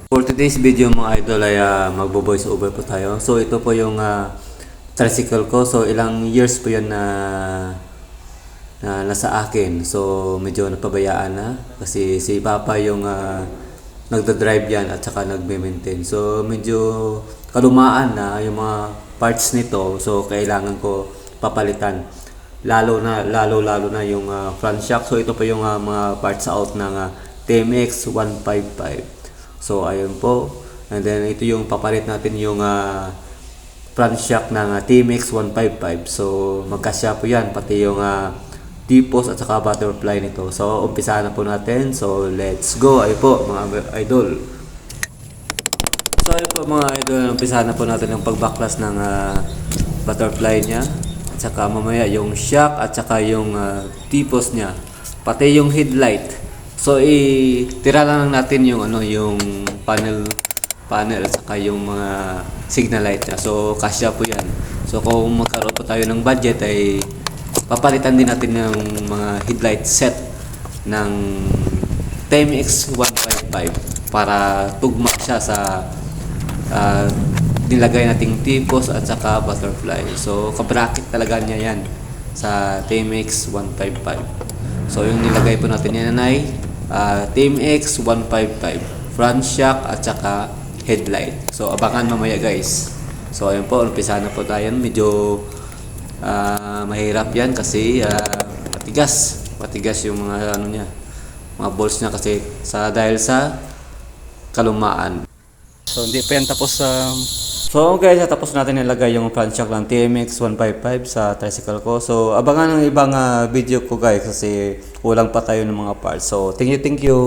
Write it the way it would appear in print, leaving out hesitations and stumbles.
For today's video mga idol ay magbo-voice over po tayo. So ito po yung tricycle ko. So ilang years po yun na nasa akin. So medyo napabayaan na kasi si Papa yung nagda-drive yan at saka nagme-maintain. So medyo kalumaan na yung mga parts nito. So kailangan ko papalitan. Lalo na yung front shock. So ito po yung mga parts out ng TMX 155. So ayun po. And then ito yung papalit natin yung front shock ng TMX 155. So magkasya po yan pati yung T-post at saka butterfly nito. So umpisa na po natin. So let's go. Ayun po mga idol. So ayun po mga idol, umpisa na po natin yung pagbaklas ng butterfly niya. At saka mamaya yung shock at saka yung T-post niya. Pati yung headlight. So tira lang natin yung yung panel at saka yung mga signal light niya. So kasya po 'yan. So kung magkaroon po tayo ng budget ay papalitan din natin yung mga headlight set ng TMX 155 para tugma siya sa nilagay nating T-post at saka butterfly. So kabracket talaga niya 'yan sa TMX 155. So yung nilagay po natin yan ay TMX 155 front shock at saka headlight. So abangan mamaya guys. So ayun po, umpisa na po tayo. Medyo mahirap yan kasi matigas yung mga niya, mga bolts niya kasi dahil sa kalumaan. So hindi pa yan tapos. So guys, tapos natin nilagay yung front shock ng TMX 155 sa tricycle ko. So abangan ng ibang video ko guys kasi kulang pa tayo ng mga parts. So thank you.